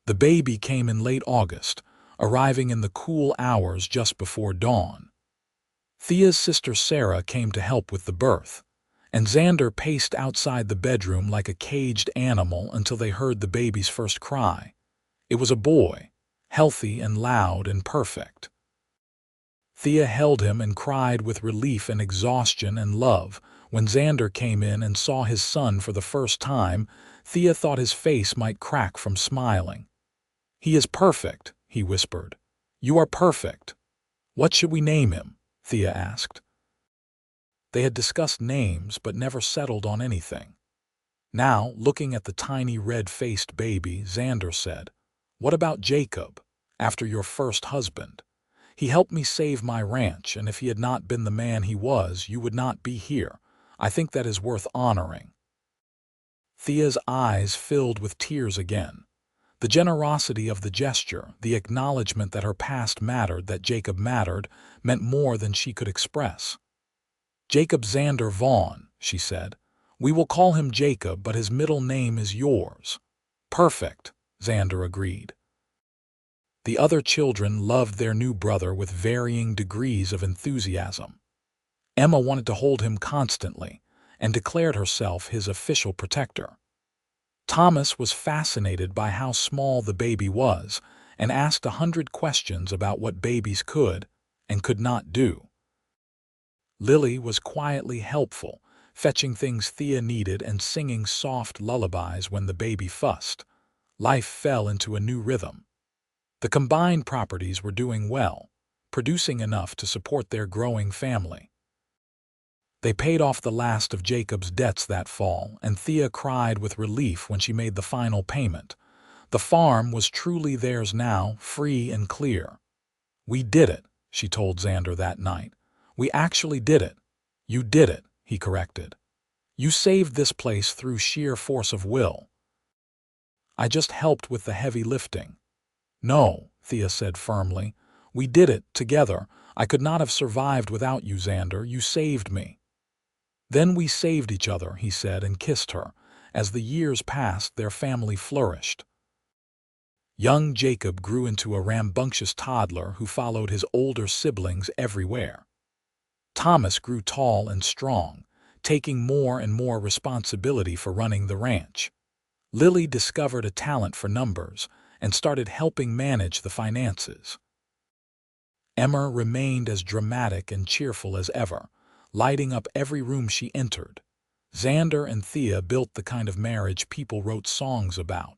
The baby came in late August, arriving in the cool hours just before dawn. Thea's sister Sarah came to help with the birth, and Xander paced outside the bedroom like a caged animal until they heard the baby's first cry. It was a boy, healthy and loud and perfect. Thea held him and cried with relief and exhaustion and love. When Xander came in and saw his son for the first time, Thea thought his face might crack from smiling. "He is perfect," he whispered. "You are perfect." "What should we name him?" Thea asked. They had discussed names but never settled on anything. Now, looking at the tiny red-faced baby, Xander said, "What about Jacob, after your first husband? He helped me save my ranch, and if he had not been the man he was, you would not be here. I think that is worth honoring." Thea's eyes filled with tears again. The generosity of the gesture, the acknowledgement that her past mattered, that Jacob mattered, meant more than she could express. "Jacob Xander Vaughn," she said. "We will call him Jacob, but his middle name is yours." "Perfect," Xander agreed. The other children loved their new brother with varying degrees of enthusiasm. Emma wanted to hold him constantly and declared herself his official protector. Thomas was fascinated by how small the baby was and asked 100 questions about what babies could and could not do. Lily was quietly helpful, fetching things Thea needed and singing soft lullabies when the baby fussed. Life fell into a new rhythm. The combined properties were doing well, producing enough to support their growing family. They paid off the last of Jacob's debts that fall, and Thea cried with relief when she made the final payment. The farm was truly theirs now, free and clear. "We did it," she told Xander that night. "We actually did it." "You did it," he corrected. "You saved this place through sheer force of will." "I just helped with the heavy lifting." "No," Thea said firmly. "We did it, together. I could not have survived without you, Xander. You saved me." "Then we saved each other," he said and kissed her. As the years passed, their family flourished. Young Jacob grew into a rambunctious toddler who followed his older siblings everywhere. Thomas grew tall and strong, taking more and more responsibility for running the ranch. Lily discovered a talent for numbers and started helping manage the finances. Emma remained as dramatic and cheerful as ever, lighting up every room she entered. Xander and Thea built the kind of marriage people wrote songs about,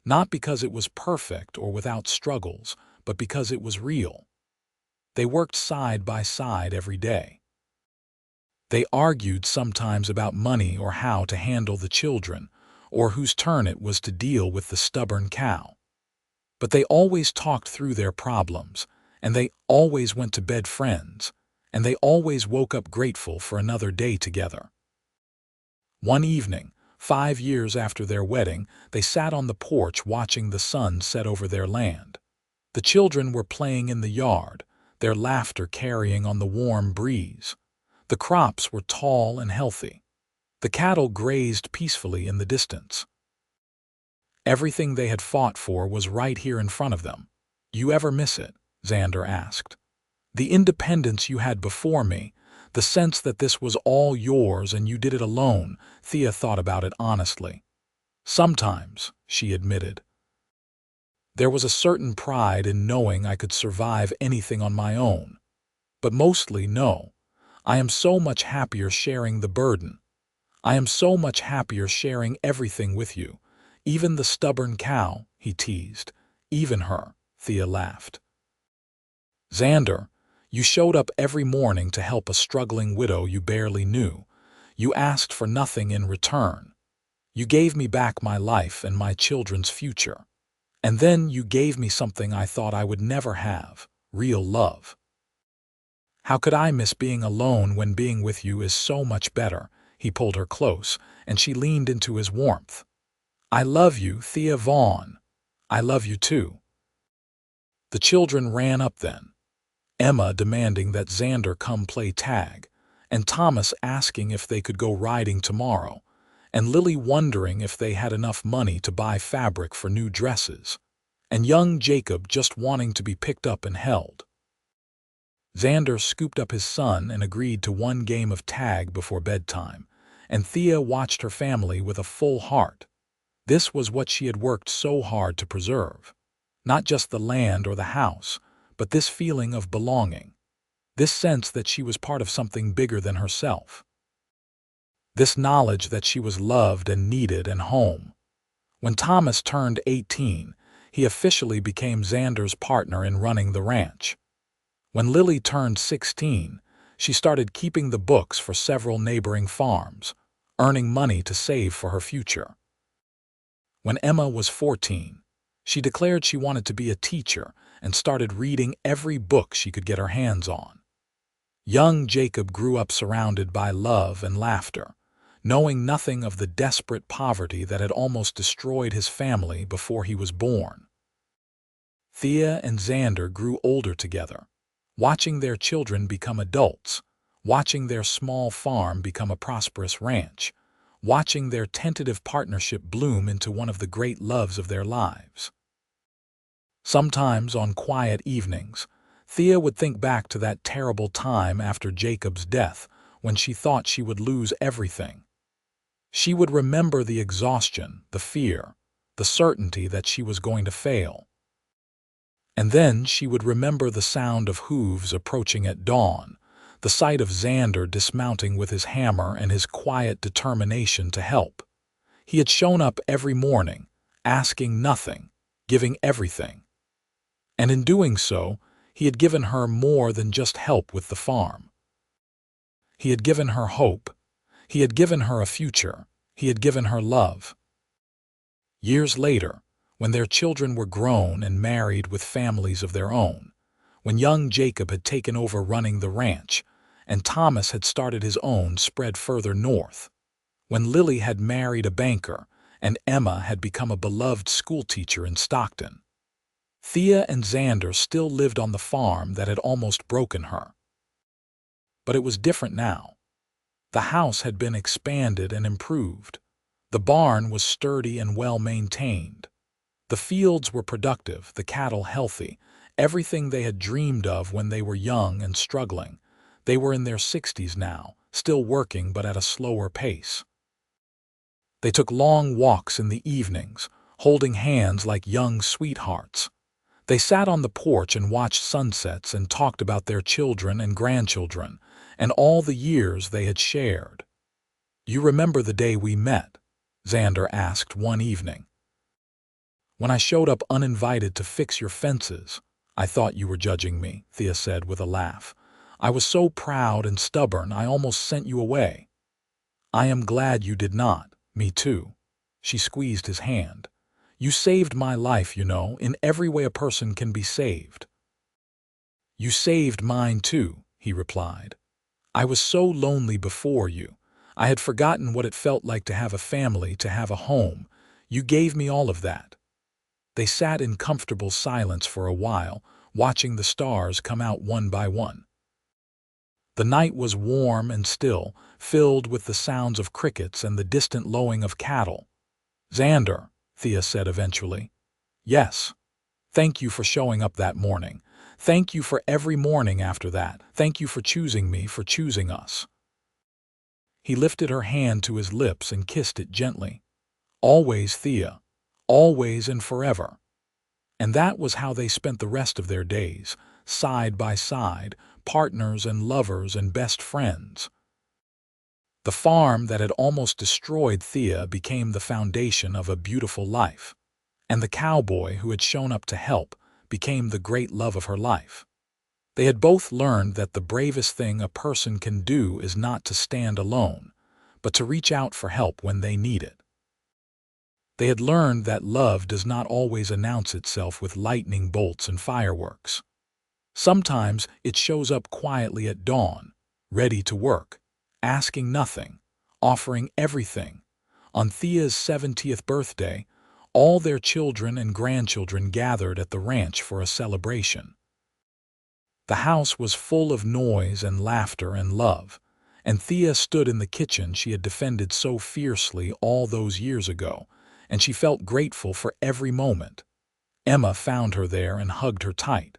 not because it was perfect or without struggles, but because it was real. They worked side by side every day. They argued sometimes about money or how to handle the children, or whose turn it was to deal with the stubborn cow. But they always talked through their problems, and they always went to bed friends, and they always woke up grateful for another day together. One evening, 5 years after their wedding, they sat on the porch watching the sun set over their land. The children were playing in the yard, their laughter carrying on the warm breeze. The crops were tall and healthy. The cattle grazed peacefully in the distance. Everything they had fought for was right here in front of them. "You ever miss it?" Xander asked. "The independence you had before me, the sense that this was all yours and you did it alone." Thea thought about it honestly. "Sometimes," she admitted. "There was a certain pride in knowing I could survive anything on my own. But mostly, no. I am so much happier sharing the burden. I am so much happier sharing everything with you. Even the stubborn cow," he teased. "Even her," Thea laughed. "Xander, you showed up every morning to help a struggling widow you barely knew. You asked for nothing in return. You gave me back my life and my children's future. And then you gave me something I thought I would never have, real love. How could I miss being alone when being with you is so much better?" He pulled her close, and she leaned into his warmth. "I love you, Thea Vaughn. I love you too." The children ran up then, Emma demanding that Xander come play tag, and Thomas asking if they could go riding tomorrow, and Lily wondering if they had enough money to buy fabric for new dresses, and young Jacob just wanting to be picked up and held. Xander scooped up his son and agreed to one game of tag before bedtime, and Thea watched her family with a full heart. This was what she had worked so hard to preserve. Not just the land or the house, but this feeling of belonging. This sense that she was part of something bigger than herself. This knowledge that she was loved and needed and home. When Thomas turned 18, he officially became Xander's partner in running the ranch. When Lily turned 16, she started keeping the books for several neighboring farms, earning money to save for her future. When Emma was 14, she declared she wanted to be a teacher and started reading every book she could get her hands on. Young Jacob grew up surrounded by love and laughter, knowing nothing of the desperate poverty that had almost destroyed his family before he was born. Thea and Xander grew older together, watching their children become adults, watching their small farm become a prosperous ranch, watching their tentative partnership bloom into one of the great loves of their lives. Sometimes on quiet evenings, Thea would think back to that terrible time after Jacob's death when she thought she would lose everything. She would remember the exhaustion, the fear, the certainty that she was going to fail. And then she would remember the sound of hooves approaching at dawn, the sight of Xander dismounting with his hammer and his quiet determination to help. He had shown up every morning, asking nothing, giving everything. And in doing so, he had given her more than just help with the farm. He had given her hope. He had given her a future. He had given her love. Years later, when their children were grown and married with families of their own, when young Jacob had taken over running the ranch, and Thomas had started his own spread further north, when Lily had married a banker, and Emma had become a beloved schoolteacher in Stockton, Thea and Xander still lived on the farm that had almost broken her. But it was different now. The house had been expanded and improved. The barn was sturdy and well maintained. The fields were productive, the cattle healthy, everything they had dreamed of when they were young and struggling. They were in their 60s now, still working but at a slower pace. They took long walks in the evenings, holding hands like young sweethearts. They sat on the porch and watched sunsets and talked about their children and grandchildren and all the years they had shared. "You remember the day we met?" Xander asked one evening. "When I showed up uninvited to fix your fences, I thought you were judging me," Thea said with a laugh. "I was so proud and stubborn I almost sent you away." "I am glad you did not. Me too." She squeezed his hand. "You saved my life, you know, in every way a person can be saved." "You saved mine too," he replied. "I was so lonely before you. I had forgotten what it felt like to have a family, to have a home. You gave me all of that." They sat in comfortable silence for a while, watching the stars come out one by one. The night was warm and still, filled with the sounds of crickets and the distant lowing of cattle. "Xander," Thea said eventually. "Yes. Thank you for showing up that morning. Thank you for every morning after that. Thank you for choosing me, for choosing us." He lifted her hand to his lips and kissed it gently. "Always, Thea. Always and forever." And that was how they spent the rest of their days, side by side, partners and lovers and best friends. The farm that had almost destroyed Thea became the foundation of a beautiful life. And the cowboy who had shown up to help became the great love of her life. They had both learned that the bravest thing a person can do is not to stand alone, but to reach out for help when they need it. They had learned that love does not always announce itself with lightning bolts and fireworks. Sometimes it shows up quietly at dawn, ready to work, asking nothing, offering everything. On Thea's 70th birthday, all their children and grandchildren gathered at the ranch for a celebration. The house was full of noise and laughter and love, and Thea stood in the kitchen she had defended so fiercely all those years ago, and she felt grateful for every moment. Emma found her there and hugged her tight.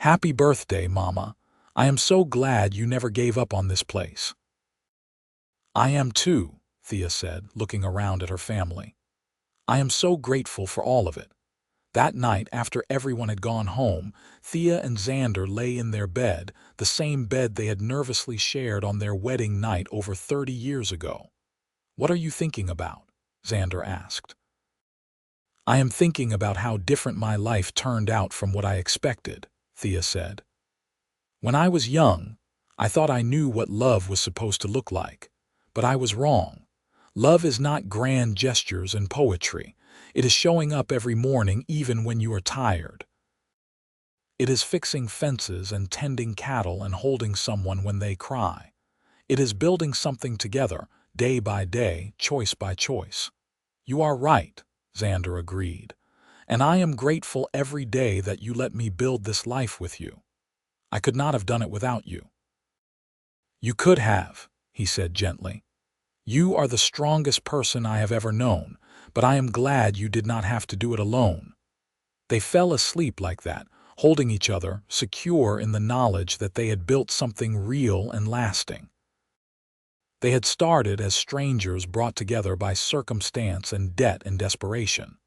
"Happy birthday, Mama. I am so glad you never gave up on this place." "I am too," Thea said, looking around at her family. "I am so grateful for all of it." That night, after everyone had gone home, Thea and Xander lay in their bed, the same bed they had nervously shared on their wedding night over 30 years ago. "What are you thinking about?" Xander asked. "I am thinking about how different my life turned out from what I expected," Thea said. "When I was young, I thought I knew what love was supposed to look like, but I was wrong. Love is not grand gestures and poetry. It is showing up every morning even when you are tired. It is fixing fences and tending cattle and holding someone when they cry. It is building something together, day by day, choice by choice." "You are right," Xander agreed. "And I am grateful every day that you let me build this life with you. I could not have done it without you." "You could have," he said gently. "You are the strongest person I have ever known, but I am glad you did not have to do it alone." They fell asleep like that, holding each other, secure in the knowledge that they had built something real and lasting. They had started as strangers brought together by circumstance and debt and desperation.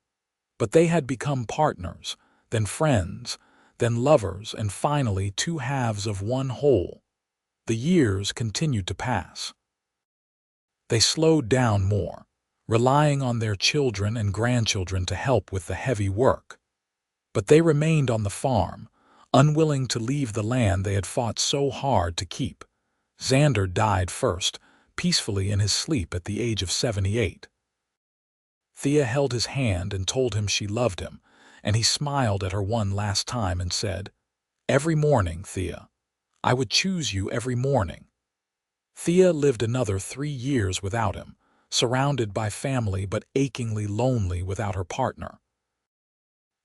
But they had become partners, then friends, then lovers, and finally two halves of one whole. The years continued to pass. They slowed down more, relying on their children and grandchildren to help with the heavy work. But they remained on the farm, unwilling to leave the land they had fought so hard to keep. Xander died first, peacefully in his sleep at the age of 78. Thea held his hand and told him she loved him, and he smiled at her one last time and said, "Every morning, Thea. I would choose you every morning." Thea lived another 3 years without him, surrounded by family but achingly lonely without her partner.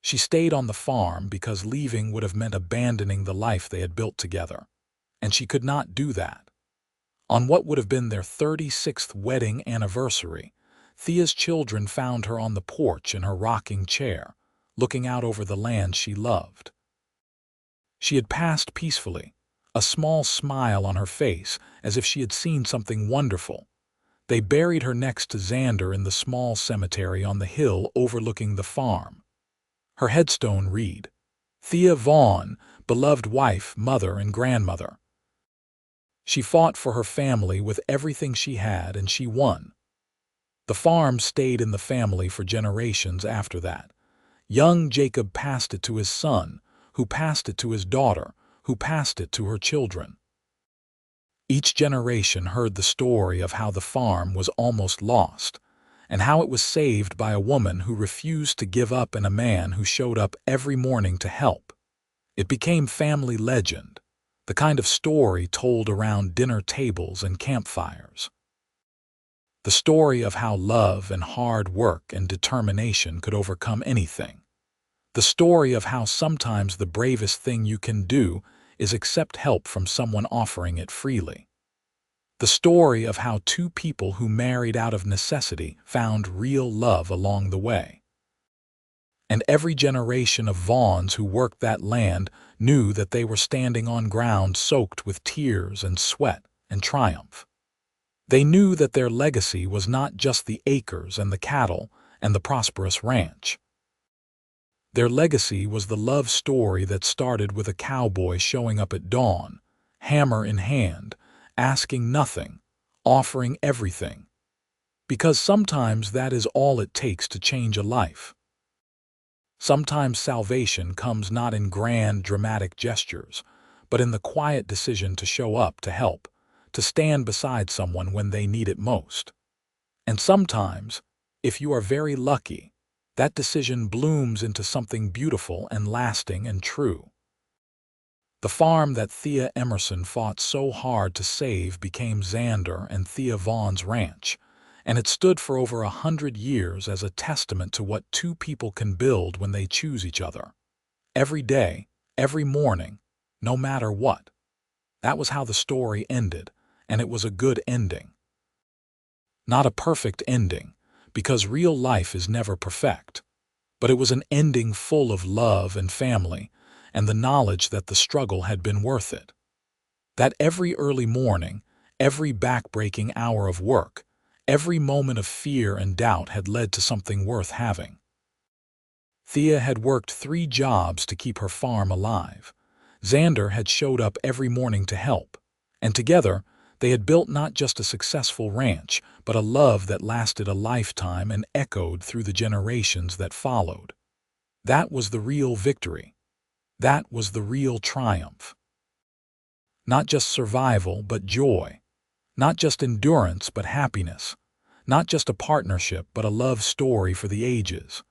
She stayed on the farm because leaving would have meant abandoning the life they had built together, and she could not do that. On what would have been their 36th wedding anniversary, Thea's children found her on the porch in her rocking chair, looking out over the land she loved. She had passed peacefully, a small smile on her face as if she had seen something wonderful. They buried her next to Xander in the small cemetery on the hill overlooking the farm. Her headstone read, Thea Vaughn, beloved wife, mother, and grandmother. She fought for her family with everything she had, and she won. The farm stayed in the family for generations after that. Young Jacob passed it to his son, who passed it to his daughter, who passed it to her children. Each generation heard the story of how the farm was almost lost, and how it was saved by a woman who refused to give up and a man who showed up every morning to help. It became family legend, the kind of story told around dinner tables and campfires. The story of how love and hard work and determination could overcome anything. The story of how sometimes the bravest thing you can do is accept help from someone offering it freely. The story of how two people who married out of necessity found real love along the way. And every generation of Vaughns who worked that land knew that they were standing on ground soaked with tears and sweat and triumph. They knew that their legacy was not just the acres and the cattle and the prosperous ranch. Their legacy was the love story that started with a cowboy showing up at dawn, hammer in hand, asking nothing, offering everything. Because sometimes that is all it takes to change a life. Sometimes salvation comes not in grand, dramatic gestures, but in the quiet decision to show up to help, to stand beside someone when they need it most. And sometimes, if you are very lucky, that decision blooms into something beautiful and lasting and true. The farm that Thea Emerson fought so hard to save became Xander and Thea Vaughn's ranch, and it stood for over 100 years as a testament to what two people can build when they choose each other. Every day, every morning, no matter what. That was how the story ended, and it was a good ending. Not a perfect ending, because real life is never perfect, but it was an ending full of love and family, and the knowledge that the struggle had been worth it. That every early morning, every back-breaking hour of work, every moment of fear and doubt had led to something worth having. Thea had worked 3 jobs to keep her farm alive. Xander had showed up every morning to help, and together they had built not just a successful ranch, but a love that lasted a lifetime and echoed through the generations that followed. That was the real victory. That was the real triumph. Not just survival, but joy. Not just endurance, but happiness. Not just a partnership, but a love story for the ages.